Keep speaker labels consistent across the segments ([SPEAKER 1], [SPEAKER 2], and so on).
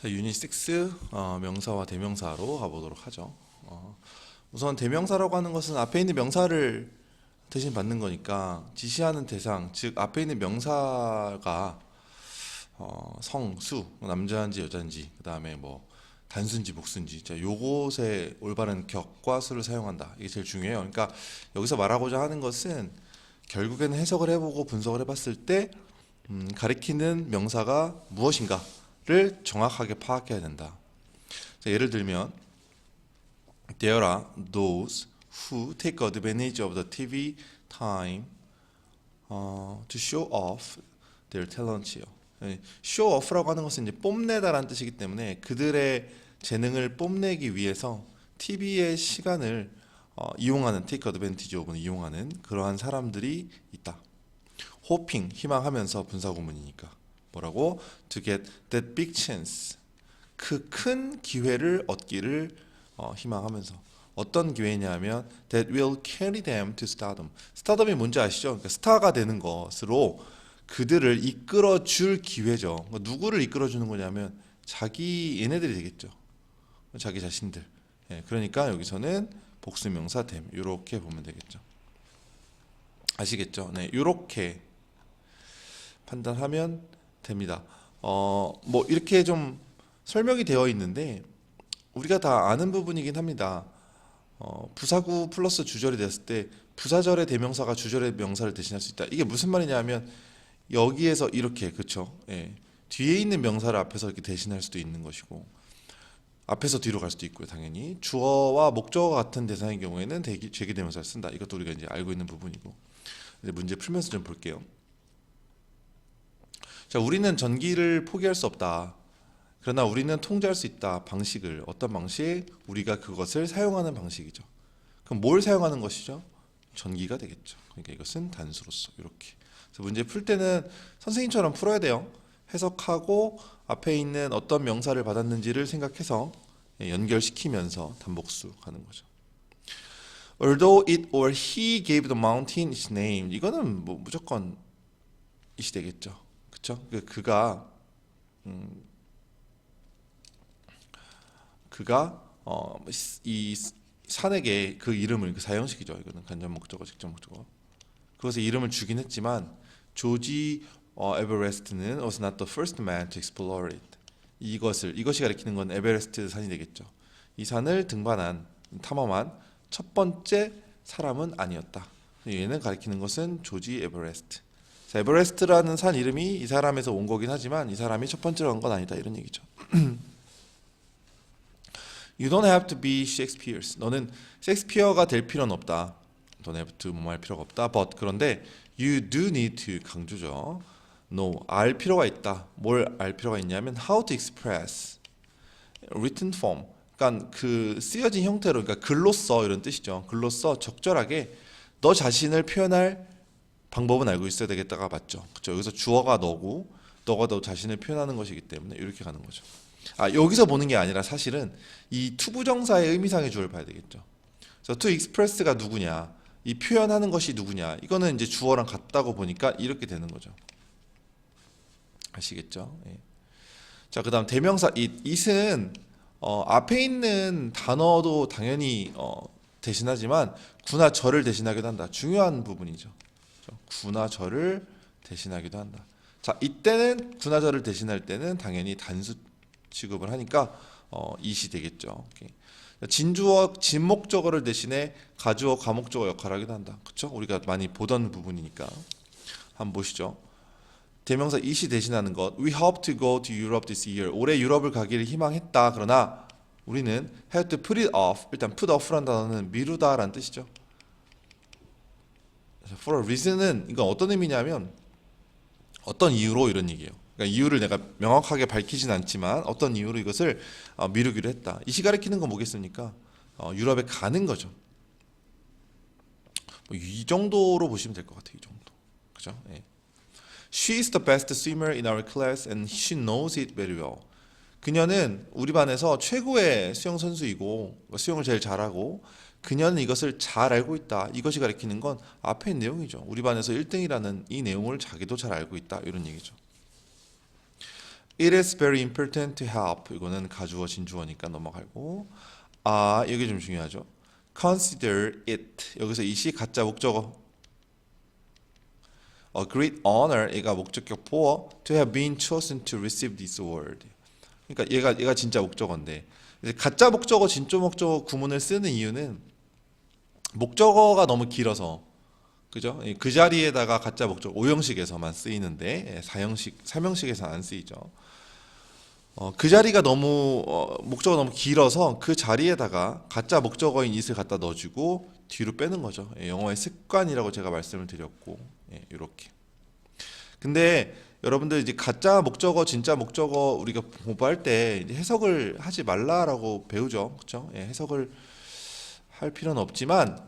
[SPEAKER 1] 자, 유닛 6 명사와 대명사로 가보도록 하죠. 우선 대명사라고 하는 것은 앞에 있는 명사를 대신 받는 거니까 지시하는 대상, 즉 앞에 있는 명사가 성, 수, 남자인지 여자인지, 그 다음에 뭐 단수인지 복수인지, 자, 요것에 올바른 격과 수를 사용한다. 이게 제일 중요해요. 그러니까 여기서 말하고자 하는 것은 결국에는 해석을 해보고 분석을 해봤을 때 가리키는 명사가 무엇인가를 정확하게 파악해야 된다. 자, 예를 들면 There are those who take advantage of the TV time to show off their talent이요. show off라고 하는 것은 이제 뽐내다라는 뜻이기 때문에 그들의 재능을 뽐내기 위해서 TV의 시간을 이용하는 take advantage of는 이용하는 그러한 사람들이 있다. hoping 희망하면서 분사구문이니까 뭐라고? to get that big chance 그 큰 기회를 얻기를 희망하면서 어떤 기회냐면 that will carry them to stardom. 스타덤이 뭔지 아시죠? 그러니까 스타가 되는 것으로 그들을 이끌어 줄 기회죠. 누구를 이끌어 주는 거냐면 자기 얘네들이 되겠죠. 자기 자신들. 예, 그러니까 여기서는 복수명사 them 이렇게 보면 되겠죠. 아시겠죠? 네, 이렇게 판단하면 됩니다. 뭐 이렇게 좀 설명이 되어 있는데 우리가 다 아는 부분이긴 합니다. 부사구 플러스 주절이 됐을 때 부사절의 대명사가 주절의 명사를 대신할 수 있다. 이게 무슨 말이냐면 여기에서 이렇게 그쵸? 예. 뒤에 있는 명사를 앞에서 이렇게 대신할 수도 있는 것이고 앞에서 뒤로 갈 수도 있고요. 당연히 주어와 목적어가 같은 대상의 경우에는 제기대명사를 쓴다. 이것도 우리가 이제 알고 있는 부분이고 이제 문제 풀면서 좀 볼게요. 자, 우리는 전기를 포기할 수 없다. 그러나 우리는 통제할 수 있다. 방식을 어떤 방식? 우리가 그것을 사용하는 방식이죠. 그럼 뭘 사용하는 것이죠? 전기가 되겠죠. 그러니까 이것은 단수로서 이렇게. 그래서 문제 풀 때는 선생님처럼 풀어야 돼요. 해석하고 앞에 있는 어떤 명사를 받았는지를 생각해서 연결시키면서 단복수 하는 거죠. Although it or he gave the mountain its name. 이거는 뭐 무조건 it이 되겠죠. 그렇죠? 그가 이 산에게 그 이름을 그 사형식이죠. 이거는 간접 목적어, 직접 목적어. 그것의 이름을 주긴 했지만 조지 에베레스트는 was not the first man to explore it. 이것이 가리키는 건 에베레스트 산이 되겠죠. 이 산을 등반한 탐험한 첫 번째 사람은 아니었다. 얘는 가리키는 것은 조지 에베레스트. 자, 에베레스트라는 산 이름이 이 사람에서 온 거긴 하지만 이 사람이 첫 번째로 한 건 아니다 이런 얘기죠. You don't have to be Shakespeare's. 너는 셰익스피어가 될 필요는 없다. Don't have to 뭐 할 필요가 없다. But 그런데 you do need to 강조죠. No, 알 필요가 있다. 뭘 알 필요가 있냐면 how to express written form. 그러니까 그 쓰여진 형태로, 그러니까 글로써 이런 뜻이죠. 글로써 적절하게 너 자신을 표현할 방법은 알고 있어야 되겠다가 맞죠. 그렇죠. 여기서 주어가 너고 너가 너 자신을 표현하는 것이기 때문에 이렇게 가는 거죠. 여기서 보는 게 아니라 사실은 이 투부정사의 의미상의 주어를 봐야 되겠죠. 그래서 to express가 누구냐, 이 표현하는 것이 누구냐, 이거는 이제 주어랑 같다고 보니까 이렇게 되는 거죠. 아시겠죠? 예. 자, 그다음 대명사 it은 앞에 있는 단어도 당연히 대신하지만 구나 절을 대신하기도 한다. 중요한 부분이죠. 그렇죠? 구나 절을 대신하기도 한다. 자, 이때는 구나 절을 대신할 때는 당연히 단수 취급을 하니까 it이 되겠죠. 진주어 진목적어를 대신해 가주어 가목적어 역할을 하기도 한다. 그렇죠? 우리가 많이 보던 부분이니까 한번 보시죠. 대명사 it이 대신하는 것. We hope to go to Europe this year. 올해 유럽을 가기를 희망했다. 그러나 우리는 had to put it off. 일단 put off라는 단어는 미루다라는 뜻이죠. For a reason은 이건 어떤 의미냐면 어떤 이유로 이런 얘기예요. 그러니까 이유를 내가 명확하게 밝히진 않지만 어떤 이유로 이것을 미루기로 했다. 이시 가리키는 건 뭐겠습니까? 유럽에 가는 거죠. 이 정도로 보시면 될 것 같아요. 이 정도. 그죠? 예. She is the best swimmer in our class and she knows it very well. 그녀는 우리 반에서 최고의 수영 선수이고 수영을 제일 잘하고 그녀는 이것을 잘 알고 있다. 이것이 가리키는 건 앞에 있는 내용이죠. 우리 반에서 1등이라는 이 내용을 자기도 잘 알고 있다. 이런 얘기죠. It is very important to help. 이거는 가주어 진주어니까 넘어가고. 아, 이게 좀 중요하죠. Consider it. 여기서 it이 가짜 목적어. A great honor. 얘가 목적격 보어. To have been chosen to receive this award. 그러니까 얘가 진짜 목적어인데 이제 가짜 목적어, 진짜 목적어 구문을 쓰는 이유는 목적어가 너무 길어서 그죠? 그 자리에다가 가짜 목적 5형식에서만 쓰이는데 4형식, 3형식에서는 안 쓰이죠. 그 자리가 너무 목적어 너무 길어서 그 자리에다가 가짜 목적어인 it을 갖다 넣어주고 뒤로 빼는 거죠. 영어의 습관이라고 제가 말씀을 드렸고 이렇게. 근데 여러분들 이제 가짜 목적어, 진짜 목적어 우리가 공부할 때 이제 해석을 하지 말라라고 배우죠, 그렇죠? 해석을 할 필요는 없지만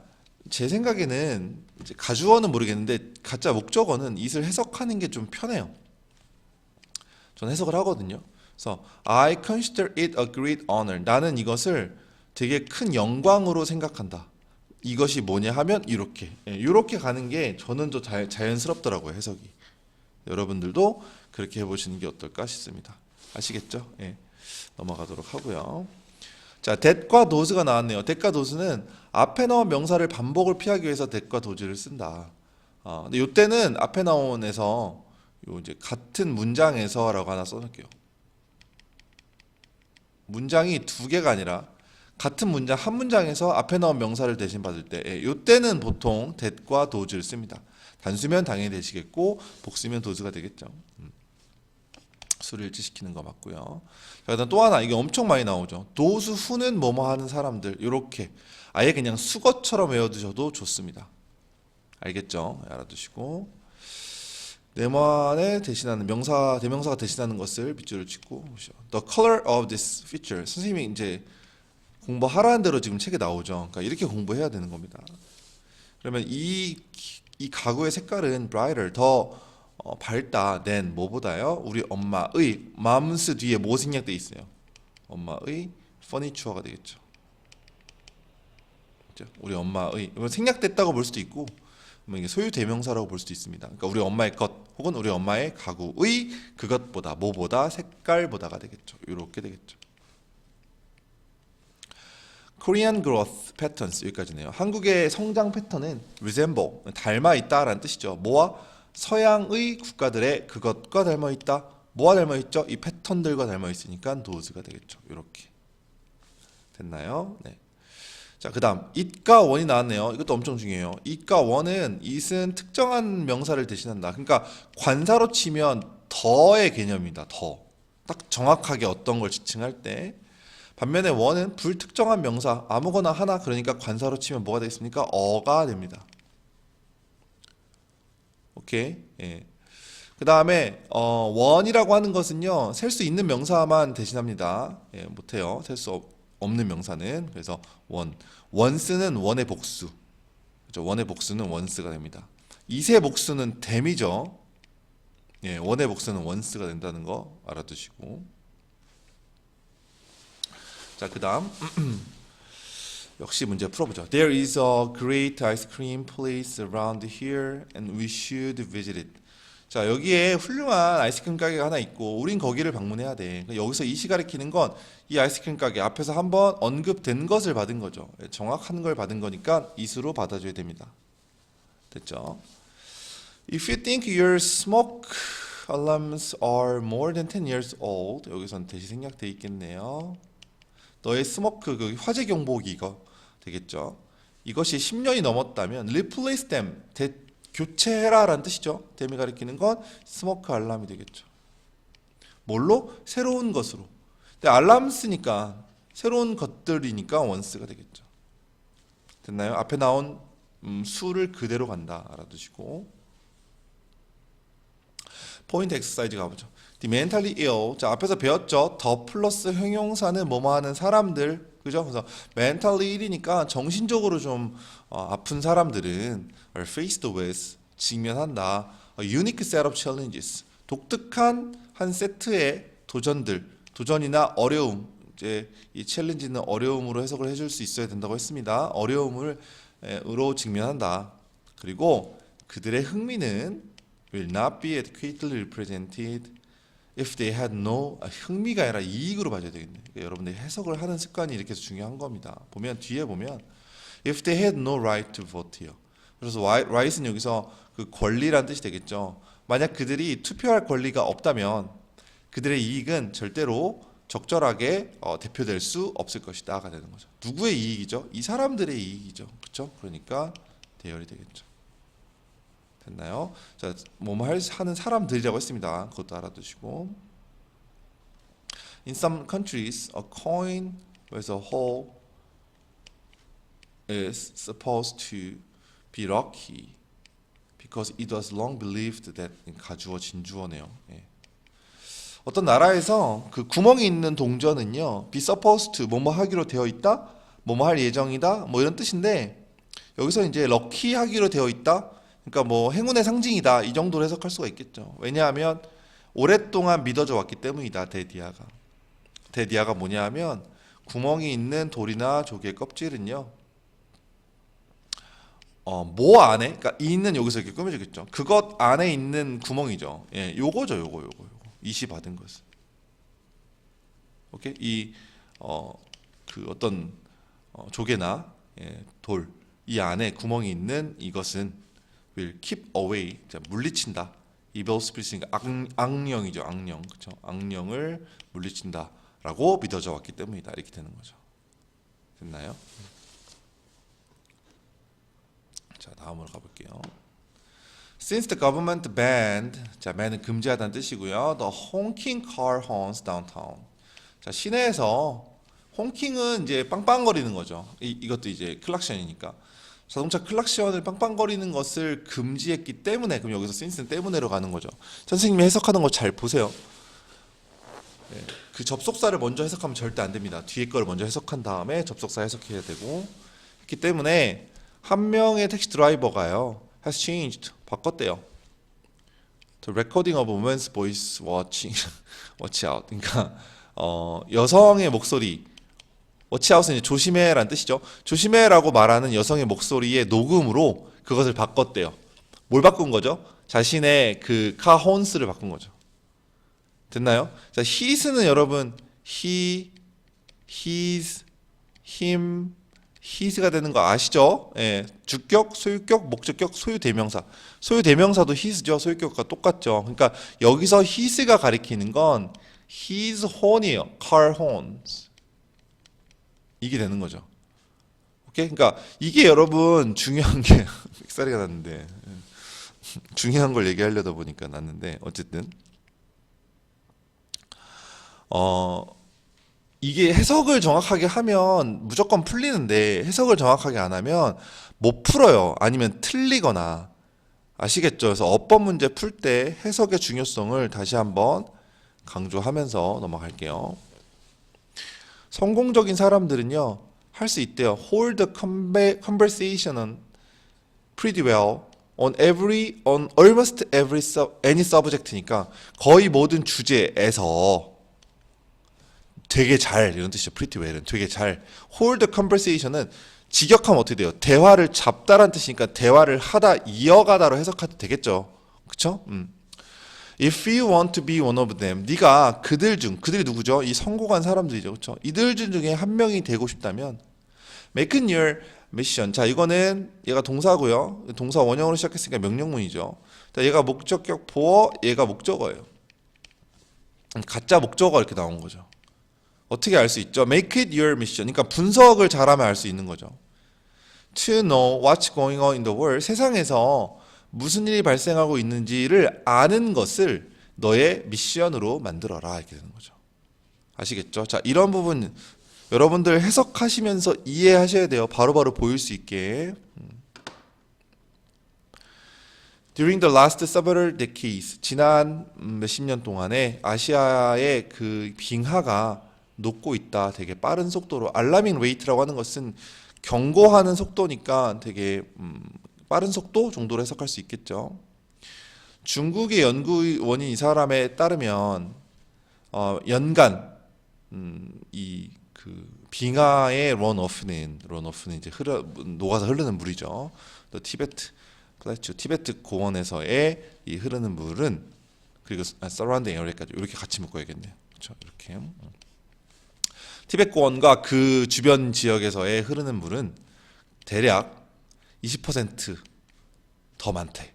[SPEAKER 1] 제 생각에는 이제 가주어는 모르겠는데 가짜 목적어는 it을 해석하는 게 좀 편해요. 저는 해석을 하거든요. 그래서 I consider it a great honor. 나는 이것을 되게 큰 영광으로 생각한다. 이것이 뭐냐 하면 이렇게 가는 게 저는 더 자연스럽더라고요, 해석이. 여러분들도 그렇게 해보시는 게 어떨까 싶습니다. 아시겠죠? 넘어가도록 하고요. 자, that과 those가 나왔네요. that과 those는 앞에 나온 명사를 반복을 피하기 위해서 that과 those를 쓴다. 근데 이때는 앞에 나온에서 이제 같은 문장에서라고 하나 써놓을게요. 문장이 두 개가 아니라 같은 문장 한 문장에서 앞에 나온 명사를 대신 받을 때 이때는 보통 that과 those를 씁니다. 단수면 당연히 되시겠고 복수면 those가 되겠죠. 수를 일치시키는 거 맞고요. 자, 그다음 또 하나 이게 엄청 많이 나오죠. those who는 뭐뭐 하는 사람들 이렇게 아예 그냥 수거처럼 외워두셔도 좋습니다. 알겠죠? 알아두시고 네모안에 대신하는 명사 대명사가 대신하는 것을 밑줄을 찍고 The color of this feature. 선생님이 이제 공부하라는 대로 지금 책에 나오죠. 그러니까 이렇게 공부해야 되는 겁니다. 그러면 이 가구의 색깔은 brighter 더 밝다 than 뭐보다요? 우리 엄마의 mom's 뒤에 뭐 생략돼 있어요? 엄마의 furniture가 되겠죠. 그렇죠? 우리 엄마의 생략됐다고 볼 수도 있고 이게 소유 대명사라고 볼 수도 있습니다. 그러니까 우리 엄마의 것 혹은 우리 엄마의 가구의 그것보다 뭐보다 색깔보다가 되겠죠. 이렇게 되겠죠. Korean growth patterns 여기까지네요. 한국의 성장 패턴은 resemble 닮아 있다라는 뜻이죠. 뭐와 서양의 국가들의 그것과 닮아 있다. 뭐와 닮아 있죠? 이 패턴들과 닮아 있으니까 those가 되겠죠. 이렇게 됐나요? 네. 자, 그다음 it과 one이 나왔네요. 이것도 엄청 중요해요. it과 one은 it은 특정한 명사를 대신한다. 그러니까 관사로 치면 더의 개념입니다. 더. 딱 정확하게 어떤 걸 지칭할 때. 반면에 one은 불특정한 명사 아무거나 하나 그러니까 관사로 치면 뭐가 되겠습니까? 어가 됩니다. 오케이. 그 다음에 one이라고 하는 것은요 셀 수 있는 명사만 대신합니다. 못해요. 셀 수 없는 명사는. 그래서 once는 one의 복수. 그렇죠? one의 복수는 once가 됩니다. it의 복수는 them이죠. one의 복수는 once가 된다는 거 알아두시고. 자, 그 다음 역시 문제 풀어보죠. There is a great ice cream place around here and we should visit it. 자, 여기에 훌륭한 아이스크림 가게가 하나 있고 우린 거기를 방문해야 돼. 여기서 it이 가리키는 건 이 아이스크림 가게 앞에서 한번 언급된 것을 받은 거죠. 정확한 걸 받은 거니까 it으로 받아줘야 됩니다. 됐죠? If you think your smoke alarms are more than 10 years old 여기선 대시 생략돼 있겠네요. 너의 스모크 그 화재 경보기 이거 되겠죠. 이것이 10년이 넘었다면 replace them 교체해라라는 뜻이죠. them이 가리키는 건 스모크 알람이 되겠죠. 뭘로? 새로운 것으로. 근데 알람 쓰니까 새로운 것들이니까 once가 되겠죠. 됐나요? 앞에 나온 수를 그대로 간다 알아두시고. 포인트 엑서사이즈 가보죠. The mentally ill. 자, 앞에서 배웠죠. 더 플러스 형용사는 뭐뭐 하는 사람들. 그죠? 그래서 mentally ill이니까 정신적으로 좀 아픈 사람들은 are faced with 직면한다. A unique set of challenges. 독특한 한 세트의 도전이나 어려움. 이제 이 챌린지는 어려움으로 해석을 해줄 수 있어야 된다고 했습니다. 어려움으로 직면한다. 그리고 그들의 흥미는 will not be adequately represented if they had no 흥미가 아니라 이익으로 봐줘야 되겠네. 그러니까 여러분들 해석을 하는 습관이 이렇게 해서 중요한 겁니다. 보면 뒤에 보면 if they had no right to vote요. 그래서 right은 여기서 그 권리란 뜻이 되겠죠. 만약 그들이 투표할 권리가 없다면 그들의 이익은 절대로 적절하게 대표될 수 없을 것이다가 되는 거죠. 누구의 이익이죠? 이 사람들의 이익이죠. 그렇죠? 그러니까 대열이 되겠죠. 됐나요? 자, 뭐뭐 하는 사람들이라고 했습니다. 그것도 알아두시고. In some countries, a coin with a hole is supposed to be lucky because it was long believed that 가주어 진주어네요. 예. 어떤 나라에서 그 구멍이 있는 동전은요, be supposed to 뭐뭐 하기로 되어 있다, 뭐뭐 할 예정이다, 뭐 이런 뜻인데 여기서 이제 lucky 하기로 되어 있다. 그러니까 뭐 행운의 상징이다 이 정도로 해석할 수가 있겠죠. 왜냐하면 오랫동안 믿어져 왔기 때문이다. 데디아가 뭐냐 하면 구멍이 있는 돌이나 조개의 껍질은요 뭐 안에 그러니까 이는 여기서 이렇게 꾸며지겠죠. 그것 안에 있는 구멍이죠. 예, 요거죠. 요거 이시 받은 것은. 오케이? 그 어떤 조개나 돌 이 안에 구멍이 있는 이것은 will keep away, 자, 물리친다. evil spirits니까 악령이죠. 악령, 그렇죠? 악령을 물리친다라고 믿어져 왔기 때문이다. 이렇게 되는 거죠. 됐나요? 자, 다음으로 가볼게요. Since the government banned, 자, ban은 금지하다는 뜻이고요. The honking car horns downtown. 자, 시내에서 honking은 이제 빵빵거리는 거죠. 이것도 이제 클락션이니까. 자동차 클락션을 빵빵거리는 것을 금지했기 때문에, 그럼 여기서 since는 때문에로 가는 거죠. 선생님이 해석하는 거 잘 보세요. 네, 그 접속사를 먼저 해석하면 절대 안 됩니다. 뒤에 거를 먼저 해석한 다음에 접속사 해석해야 되고, 했기 때문에 한 명의 택시 드라이버가요, has changed, 바꿨대요. The recording of a woman's voice watch out. 그러니까 여성의 목소리, 워치아웃은 이제 조심해라는 뜻이죠. 조심해라고 말하는 여성의 목소리의 녹음으로 그것을 바꿨대요. 뭘 바꾼 거죠? 자신의 그 카혼스를 바꾼 거죠. 됐나요? 자, his는 여러분 he, his, him, his가 되는 거 아시죠? 예, 주격, 소유격, 목적격, 소유대명사. 소유대명사도 his죠. 소유격과 똑같죠. 그러니까 여기서 his가 가리키는 건 his horn이에요. car horns. 이게 되는 거죠. 오케이? 그러니까 이게 여러분 중요한 게 삑사리가 났는데 중요한 걸 얘기하려다 보니까 났는데 어쨌든 이게 해석을 정확하게 하면 무조건 풀리는데 해석을 정확하게 안 하면 못 풀어요. 아니면 틀리거나. 아시겠죠? 그래서 어법 문제 풀 때 해석의 중요성을 다시 한번 강조하면서 넘어갈게요. 성공적인 사람들은요 할 수 있대요. Hold the conversation pretty well on almost every any subject니까 거의 모든 주제에서 되게 잘, 이런 뜻이죠. pretty well은 되게 잘. Hold the conversation은 직역하면 어떻게 돼요? 대화를 잡다란 뜻이니까 대화를 하다, 이어가다로 해석해도 되겠죠. 그쵸? If you want to be one of them, 네가 그들이 누구죠? 이 성공한 사람들이죠, 그렇죠? 이들 중에 한 명이 되고 싶다면, make your mission. 자, 이거는 얘가 동사고요. 동사 원형으로 시작했으니까 명령문이죠. 자, 얘가 목적격 보어, 얘가 목적어예요. 가짜 목적어 이렇게 나온 거죠. 어떻게 알 수 있죠? Make it your mission. 그러니까 분석을 잘하면 알 수 있는 거죠. To know what's going on in the world. 세상에서 무슨 일이 발생하고 있는지를 아는 것을 너의 미션으로 만들어라 이렇게 되는 거죠. 아시겠죠? 자, 이런 부분 여러분들 해석하시면서 이해하셔야 돼요. 바로바로 보일 수 있게. During the last several decades, 지난 몇십 년 동안에 아시아의 그 빙하가 녹고 있다. 되게 빠른 속도로. 알라밍 레이트라고 하는 것은 경고하는 속도니까 되게 빠른 속도 정도로 해석할 수 있겠죠. 중국의 연구원인 이 사람에 따르면 연간 이 그 빙하의 런오프는 이제 녹아서 흐르는 물이죠. 또 티베트 고원에서의 이 흐르는 물은 그리고 surrounding area까지 이렇게 같이 묶어야겠네요. 그렇죠? 이렇게. 티벳고원과 그 주변 지역에서의 흐르는 물은 대략 20%더 많대.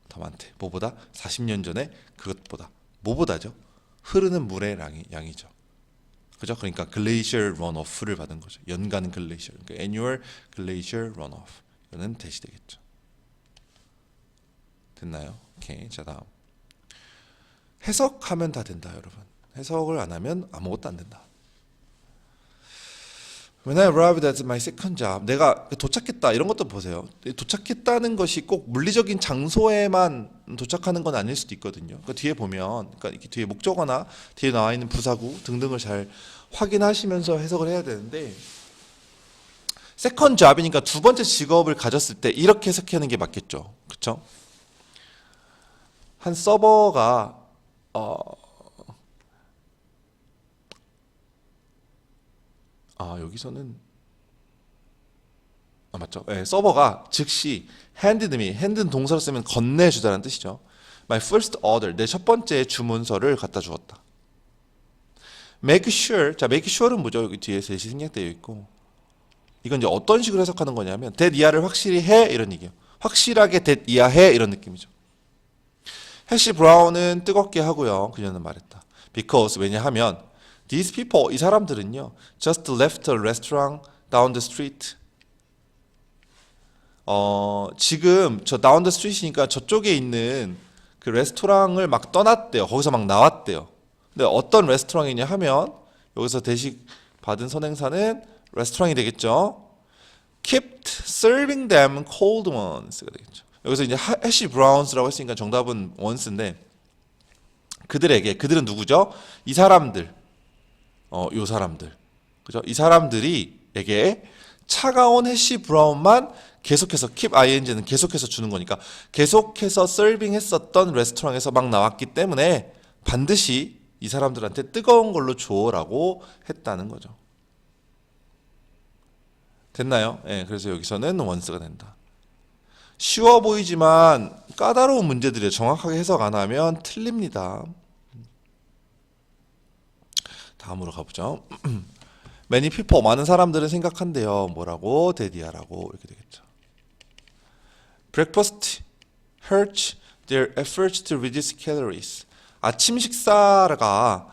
[SPEAKER 1] 더 많대. 뭐보다? 40년 전에 그것보다. 뭐보다죠? 흐르는 물의 양이죠. 그죠? 그러니까 glacier runoff를 받은 거죠. 연간 glacier, 그러니까 annual glacier runoff. 이거는 대시되겠죠. 됐나요? 오케이. 자, 다음. 해석하면 다 된다, 여러분. 해석을 안 하면 아무것도 안 된다. When I arrived at my second job, 내가 도착했다 이런 것도 보세요. 도착했다는 것이 꼭 물리적인 장소에만 도착하는 건 아닐 수도 있거든요. 그 뒤에 보면, 그러니까 이렇게 뒤에 목적어나 뒤에 나와 있는 부사구 등등을 잘 확인하시면서 해석을 해야 되는데, 세컨 잡이니까 두 번째 직업을 가졌을 때 이렇게 해석하는 게 맞겠죠. 그렇죠? 한 서버가 여기서는 맞죠? 네, 서버가 즉시 handedme, hand는 동사로 쓰면 건네주다라는 뜻이죠. My first order, 내 첫 번째 주문서를 갖다 주었다. Make sure, 자, make sure는 뭐죠? 여기 뒤에 대시 생략되어 있고, 이건 이제 어떤 식으로 해석하는 거냐면 that 이하를 확실히 해 이런 얘기예요. 확실하게 that 이하해 이런 느낌이죠. 해시 브라운은 뜨겁게 하고요. 그녀는 말했다. Because 왜냐하면 these people, 이 사람들은요, just left a restaurant down the street. 지금 저 down the street이니까 저쪽에 있는 그 레스토랑을 막 떠났대요. 거기서 막 나왔대요. 근데 어떤 레스토랑이냐 하면 여기서 대식 받은 선행사는 레스토랑이 되겠죠. Kept serving them cold ones가 되겠죠. 여기서 이제 해시 브라운스라고 했으니까 정답은 원스인데, 그들은 누구죠? 이 사람들. 요 사람들. 그죠? 이 사람들이에게 차가운 해시 브라운만 계속해서 keep ing는 계속해서 주는 거니까 계속해서 서빙 했었던 레스토랑에서 막 나왔기 때문에 반드시 이 사람들한테 뜨거운 걸로 줘라고 했다는 거죠. 됐나요? 네, 그래서 여기서는 once가 된다. 쉬워 보이지만 까다로운 문제들이에요. 정확하게 해석 안 하면 틀립니다. 다음으로 가보죠. Many people, 많은 사람들은 생각한대요. 뭐라고? 데디아라고 이렇게 되겠죠. Breakfast hurts their efforts to reduce calories. 아침 식사가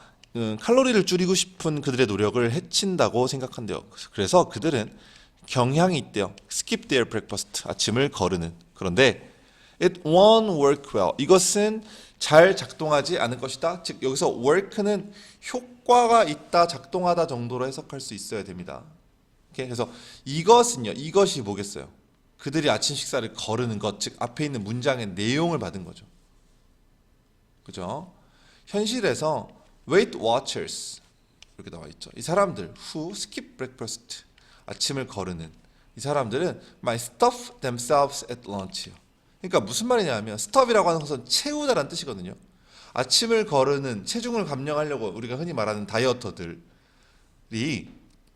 [SPEAKER 1] 칼로리를 줄이고 싶은 그들의 노력을 해친다고 생각한대요. 그래서 그들은 경향이 있대요. Skip their breakfast, 아침을 거르는. 그런데 it won't work well. 이것은 잘 작동하지 않을 것이다. 즉 여기서 work는 효과가 있다, 작동하다 정도로 해석할 수 있어야 됩니다. 오케이? 그래서 이것은요, 이것이 뭐겠어요? 그들이 아침 식사를 거르는 것, 즉 앞에 있는 문장의 내용을 받은 거죠. 그죠? 현실에서 Weight Watchers 이렇게 나와 있죠. 이 사람들 who skip breakfast, 아침을 거르는 이 사람들은 might stuff themselves at lunch. 그러니까 무슨 말이냐면 stuff이라고 하는 것은 채우다라는 뜻이거든요. 아침을 거르는, 체중을 감량하려고 우리가 흔히 말하는 다이어터들이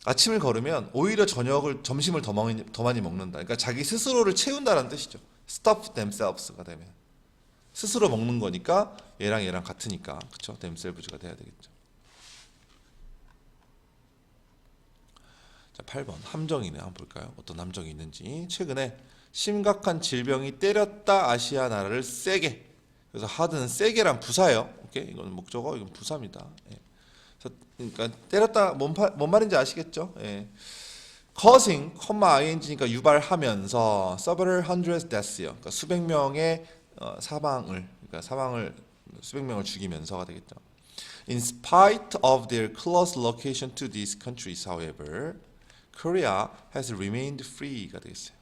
[SPEAKER 1] 아침을 거르면 오히려 점심을 더 많이 먹는다. 그러니까 자기 스스로를 채운다라는 뜻이죠. stuff themselves가 되면 스스로 먹는 거니까 얘랑 같으니까, 그렇죠? themselves가 돼야 되겠죠. 자, 8번 함정이네. 한번 볼까요? 어떤 함정이 있는지. 최근에 심각한 질병이 때렸다 아시아 나라를 세게. 그래서 하드는 세게란 부사예요. 오케이? 이건 목적어, 이건 부사입니다. 예. 그러니까 때렸다 뭔 말인지 아시겠죠? 예. causing, ing니까 유발하면서 several hundred deaths요. 그러니까 수백 명의 사망을 수백 명을 죽이면서가 되겠죠. In spite of their close location to these countries, however, Korea has remained free가 되겠어요.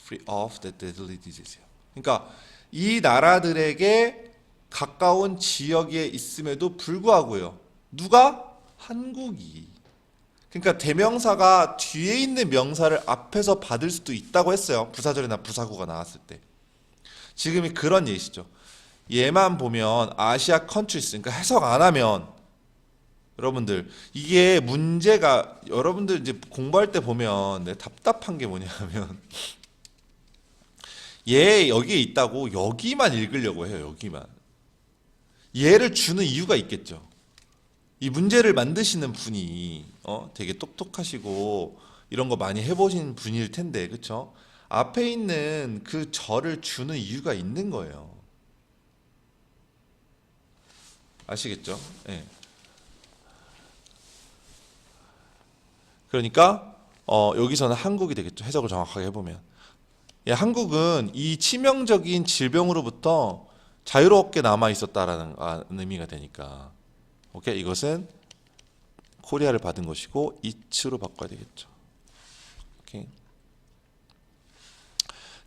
[SPEAKER 1] Free of the deadly disease. 그러니까 이 나라들에게 가까운 지역에 있음에도 불구하고요. 누가? 한국이. 그러니까 대명사가 뒤에 있는 명사를 앞에서 받을 수도 있다고 했어요. 부사절이나 부사구가 나왔을 때. 지금이 그런 예시죠. 얘만 보면 아시아 컨트리스, 그러니까 해석 안 하면 여러분들 이게 문제가, 여러분들 이제 공부할 때 보면 답답한 게 뭐냐면 얘 여기에 있다고 여기만 읽으려고 해요. 여기만. 얘를 주는 이유가 있겠죠. 이 문제를 만드시는 분이 되게 똑똑하시고 이런 거 많이 해보신 분일 텐데, 그쵸? 앞에 있는 그 저를 주는 이유가 있는 거예요. 아시겠죠? 예. 그러니까 여기서는 한국이 되겠죠. 해석을 정확하게 해보면. 예, 한국은 이 치명적인 질병으로부터 자유롭게 남아 있었다라는 의미가 되니까. 오케이, 이것은 코리아를 받은 것이고 it로 바꿔야 되겠죠. 오케이.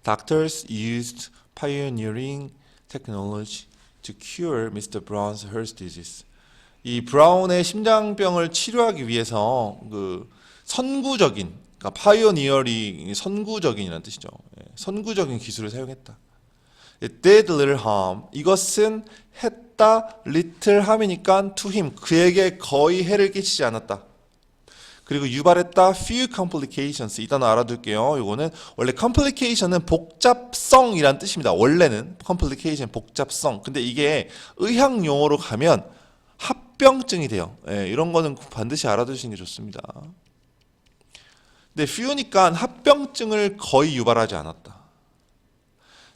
[SPEAKER 1] Doctors used pioneering technology to cure Mr. Brown's heart disease. 이 브라운의 심장병을 치료하기 위해서 그 선구적인, 그러니까 파이오니어링, 선구적인이라는 뜻이죠. 선구적인 기술을 사용했다. It did little harm. 이것은 했다 little harm이니까 to him, 그에게 거의 해를 끼치지 않았다. 그리고 유발했다 few complications. 이 단어 알아둘게요. 이거는 원래 complication은 복잡성이란 뜻입니다. 원래는 complication 복잡성. 근데 이게 의학 용어로 가면 합병증이 돼요. 이런 거는 반드시 알아두시는 게 좋습니다. 근데 few니까 합병증을 거의 유발하지 않았다.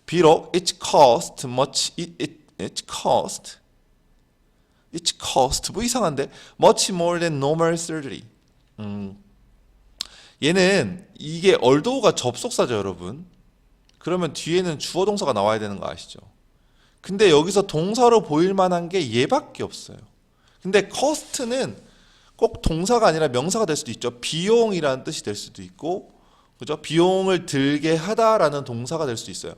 [SPEAKER 1] 비록 it cost 뭐 이상한데 much more than normal surgery. 얘는 이게 although가 접속사죠, 여러분. 그러면 뒤에는 주어 동사가 나와야 되는 거 아시죠? 근데 여기서 동사로 보일 만한 게 얘밖에 없어요. 근데 cost는 꼭 동사가 아니라 명사가 될 수도 있죠. 비용이라는 뜻이 될 수도 있고, 그죠? 비용을 들게 하다라는 동사가 될 수도 있어요.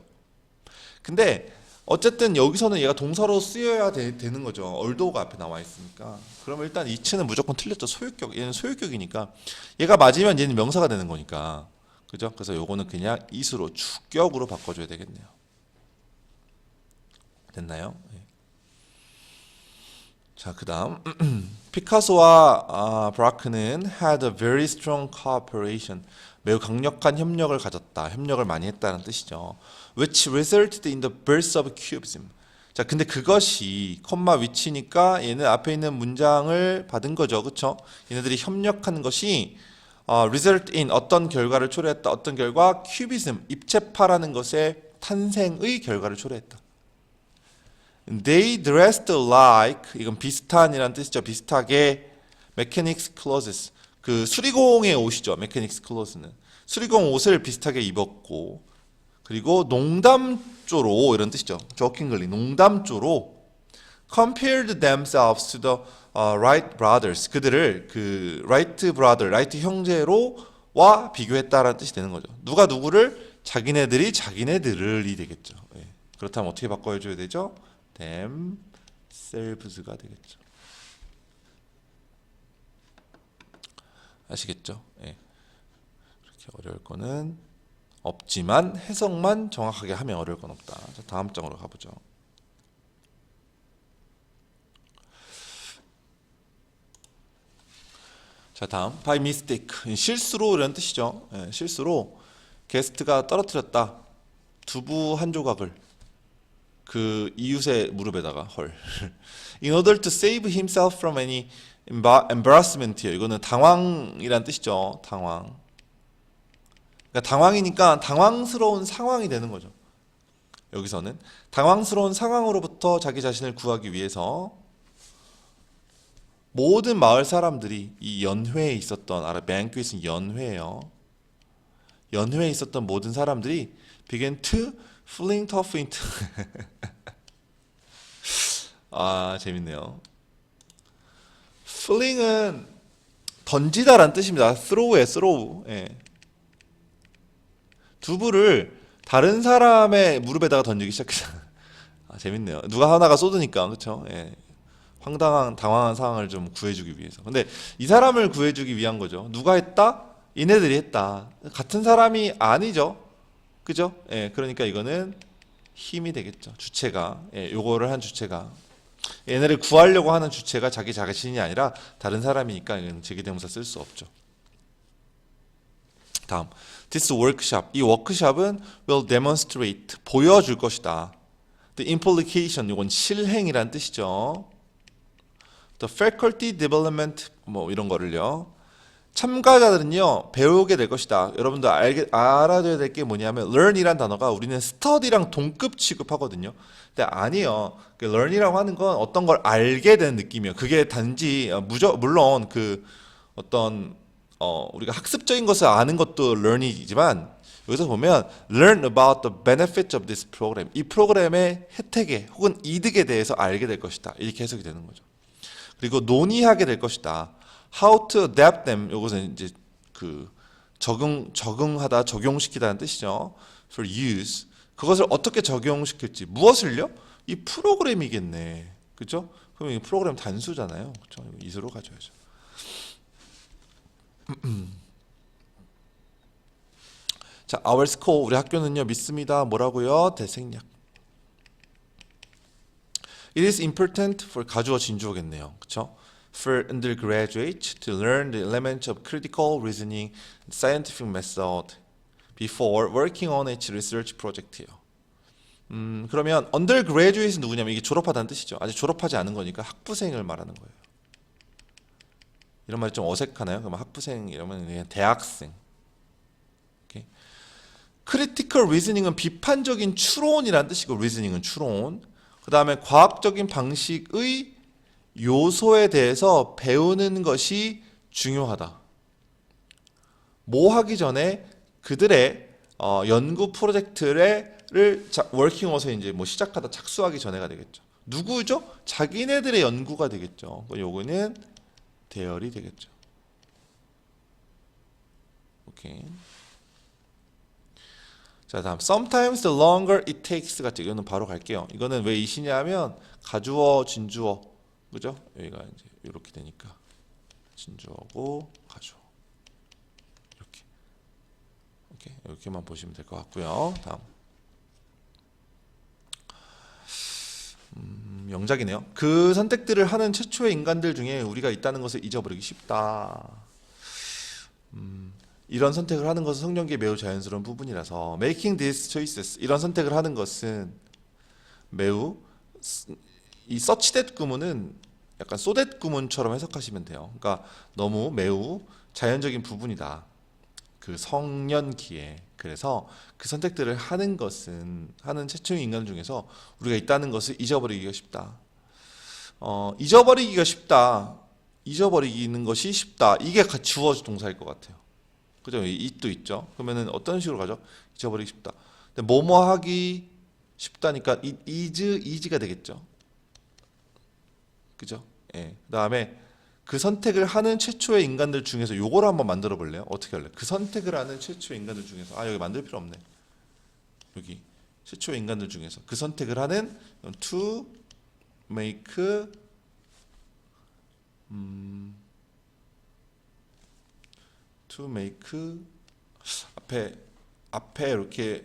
[SPEAKER 1] 근데 어쨌든 여기서는 얘가 동사로 쓰여야 되는 거죠. although가 앞에 나와 있으니까. 그러면 일단 이츠는 무조건 틀렸죠. 소유격. 얘는 소유격이니까. 얘가 맞으면 얘는 명사가 되는 거니까. 그죠? 그래서 요거는 그냥 it으로 주격으로 바꿔줘야 되겠네요. 됐나요? 자, 그 다음 피카소와 브라크는 had a very strong cooperation. 매우 강력한 협력을 가졌다. 협력을 많이 했다는 뜻이죠. Which resulted in the birth of cubism. 자, 근데 그것이 콤마 위치니까 얘는 앞에 있는 문장을 받은 거죠. 그쵸? 얘네들이 협력하는 것이 result in 어떤 결과를 초래했다. 어떤 결과? cubism, 입체파라는 것의 탄생의 결과를 초래했다. They dressed like, 이건 비슷한이라는 뜻이죠. 비슷하게 mechanics clothes, 그 수리공의 옷이죠. mechanics clothes는 수리공 옷을 비슷하게 입었고, 그리고 농담조로, 이런 뜻이죠. jokingly, 농담조로 compared themselves to the Wright brothers, 그들을 그 Wright brother, Wright 형제로와 비교했다라는 뜻이 되는 거죠. 누가 누구를? 자기네들이 자기네들을이 되겠죠. 그렇다면 어떻게 바꿔줘야 되죠? themselves가 되겠죠. 아시겠죠? 그렇게 어려울 거는 없지만 해석만 정확하게 하면 어려울 건 없다. 자, 다음 장으로 가보죠. 자, 다음 by mistake, 실수로 이런 뜻이죠. 실수로 게스트가 떨어뜨렸다. 두부 한 조각을 그 이웃의 무릎에다가 헐. In order to save himself from any embarrassment이에요. 이거는 당황이란 뜻이죠. 당황. 그러니까 당황이니까 당황스러운 상황이 되는 거죠. 여기서는 당황스러운 상황으로부터 자기 자신을 구하기 위해서 모든 마을 사람들이 이 연회에 있었던, banquet은 연회예요. 연회에 있었던 모든 사람들이 began to fling tough into 재밌네요. fling은 던지다라는 뜻입니다. throw에 throw. 두부를 다른 사람의 무릎에다가 던지기 시작했어요. 재밌네요. 누가 하나가 쏟으니까, 그렇죠? 당황한 상황을 좀 구해주기 위해서. 근데 이 사람을 구해주기 위한 거죠. 누가 했다? 얘네들이 했다. 같은 사람이 아니죠. 그죠? 그러니까 이거는 힘이 되겠죠. 주체가. 요거를 한 주체가. 얘네를 구하려고 하는 주체가 자기 자신이 아니라 다른 사람이니까 이건 제기대명사 쓸 수 없죠. 다음. This workshop. 이 워크숍은 will demonstrate. 보여줄 것이다. The implication 이건 실행이란 뜻이죠. The faculty development 뭐 이런 거를요. 참가자들은요 배우게 될 것이다. 여러분들 알아둬야 될 게 뭐냐면 learn이란 단어가 우리는 study랑 동급 취급하거든요. 근데 아니에요. 그 learn이라고 하는 건 어떤 걸 알게 되는 느낌이에요. 그게 단지 물론 그 어떤 우리가 학습적인 것을 아는 것도 learn이지만 여기서 보면 learn about the benefits of this program. 이 프로그램의 혜택에 혹은 이득에 대해서 알게 될 것이다. 이렇게 해석이 되는 거죠. 그리고 논의하게 될 것이다. How to adapt them. 이것은 이제 그 적응하다, 적용시키다는 뜻이죠. For use. 그것을 어떻게 적용시킬지. 무엇을요? 이 프로그램이겠네. 그렇죠? 그럼 이 프로그램 단수잖아요. 그렇죠? 이수로 가져야죠. 자, our school 우리 학교는요 믿습니다. 뭐라고요? 대생략. It is important for 가주어 진주어겠네요. 그렇죠? For undergraduates to learn the elements of critical reasoning and scientific method before working on its research project예요. 그러면 undergraduate은 누구냐면 이게 졸업하다는 뜻이죠. 아직 졸업하지 않은 거니까 학부생을 말하는 거예요. 이런 말이 좀 어색하나요? 그럼 학부생 이러면 그냥 대학생. 오케이. Critical reasoning은 비판적인 추론이라는 뜻이고 reasoning은 추론. 그 다음에 과학적인 방식의 요소에 대해서 배우는 것이 중요하다. 뭐 하기 전에 그들의 연구 프로젝트를 워킹어서 이제 뭐 시작하다 착수하기 전에가 되겠죠. 누구죠? 자기네들의 연구가 되겠죠. 요거는 대열이 되겠죠. 오케이. 자, 다음 sometimes the longer it takes 같죠. 이거는 바로 갈게요. 이거는 왜 이시냐면 가주어, 진주어, 그죠? 여기가 이제 이렇게 되니까 진주어고 가주어 이렇게, 오케이. 이렇게만 보시면 될 것 같고요. 다음 영작이네요. 그 선택들을 하는 최초의 인간들 중에 우리가 있다는 것을 잊어버리기 쉽다. 이런 선택을 하는 것은 성경기에 매우 자연스러운 부분이라서 making these choices 이런 선택을 하는 것은 매우 이 such that 구문은 약간 so that 구문처럼 해석하시면 돼요. 그러니까 너무 매우 자연적인 부분이다. 그 성년기에. 그래서 그 선택들을 하는 것은 하는 최초의 인간 중에서 우리가 있다는 것을 잊어버리기가 쉽다. 잊어버리기가 쉽다. 잊어버리는 것이 쉽다. 이게 주어 동사일 것 같아요. 그죠? it도 있죠. 그러면은 어떤 식으로 가죠? 잊어버리기 쉽다. 근데 뭐뭐 하기 쉽다니까 is가 되겠죠. 그죠? 예. 그다음에 그 선택을 하는 최초의 인간들 중에서 요거를 한번 만들어 볼래요? 어떻게 할래? 그 선택을 하는 최초의 인간들 중에서 여기 만들 필요 없네. 여기 최초의 인간들 중에서 그 선택을 하는 to make 앞에 이렇게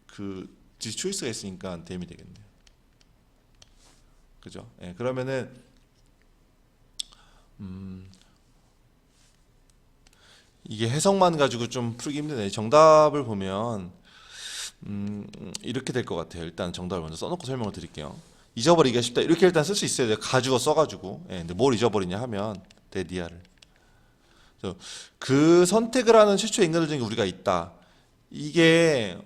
[SPEAKER 1] 그 choice가 있으니까 댐이 되겠네요. 그죠? 예, 그러면은 이게 해석만 가지고 좀 풀기 힘드네. 정답을 보면 이렇게 될 것 같아요. 일단 정답을 먼저 써놓고 설명을 드릴게요. 잊어버리기가 쉽다. 이렇게 일단 쓸 수 있어야 돼요. 가주어 써가지고. 예, 근데 뭘 잊어버리냐 하면 데디아를. 그 선택을 하는 최초의 인간들 중에 우리가 있다. 이게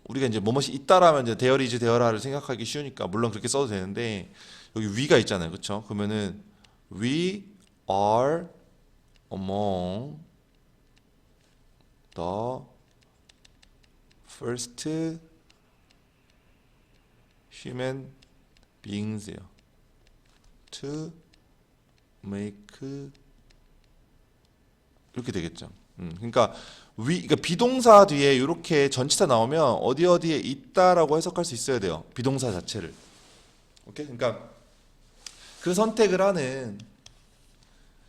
[SPEAKER 1] 우리가 이제 뭐뭇이 있다라면 이제 대열이지 대열하를 생각하기 쉬우니까 물론 그렇게 써도 되는데 여기 위가 있잖아요, 그렇죠? 그러면은 we are among the first human beings to make 이렇게 되겠죠. 그러니까 그러니까 비동사 뒤에 이렇게 전치사 나오면 어디에 있다라고 해석할 수 있어야 돼요. 비동사 자체를. 오케이? 그러니까 그 선택을 하는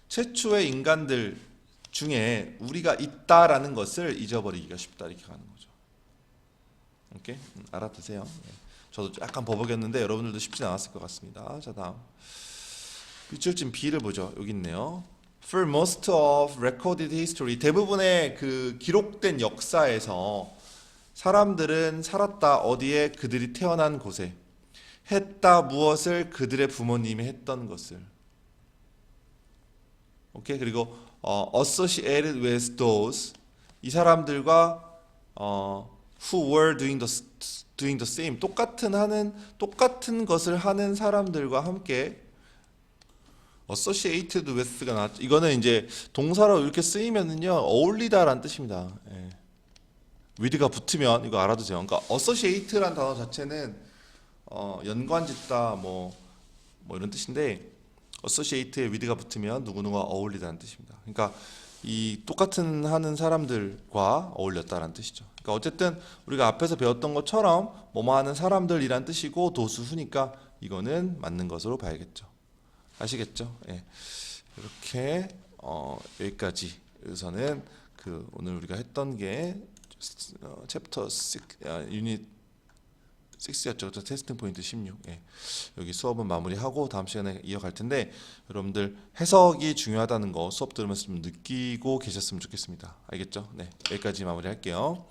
[SPEAKER 1] 최초의 인간들 중에 우리가 있다라는 것을 잊어버리기가 쉽다 이렇게 가는 거죠. 오케이? 알아두세요. 네. 저도 약간 버벅였는데 여러분들도 쉽지 않았을 것 같습니다. 자, 다음 밑줄진 B를 보죠. 여기 있네요. For most of recorded history, 대부분의 그 기록된 역사에서 사람들은 살았다. 어디에? 그들이 태어난 곳에. 했다 무엇을 그들의 부모님이 했던 것을. 오케이. 그리고 associated with those 이 사람들과 who were doing the same 똑같은 것을 하는 사람들과 함께 associated with가 나왔죠. 이거는 이제 동사로 이렇게 쓰이면은요 어울리다라는 뜻입니다. 예. with가 붙으면 이거 알아도 돼요. 그러니까 associate란 단어 자체는 연관짓다 뭐 이런 뜻인데 associate에 with가 붙으면 누구누가 어울리다는 뜻입니다. 그러니까 이 똑같은 하는 사람들과 어울렸다라는 뜻이죠. 그러니까 어쨌든 우리가 앞에서 배웠던 것처럼 뭐뭐 하는 사람들이란 뜻이고 도수후니까 이거는 맞는 것으로 봐야겠죠. 아시겠죠? 예. 이렇게 여기까지 여기서는 그 오늘 우리가 했던 게 챕터 6 유닛 6였죠. 테스팅 포인트 16. 예. 여기 수업은 마무리하고 다음 시간에 이어갈 텐데 여러분들 해석이 중요하다는 거 수업 들으면서 좀 느끼고 계셨으면 좋겠습니다. 알겠죠? 네. 여기까지 마무리할게요.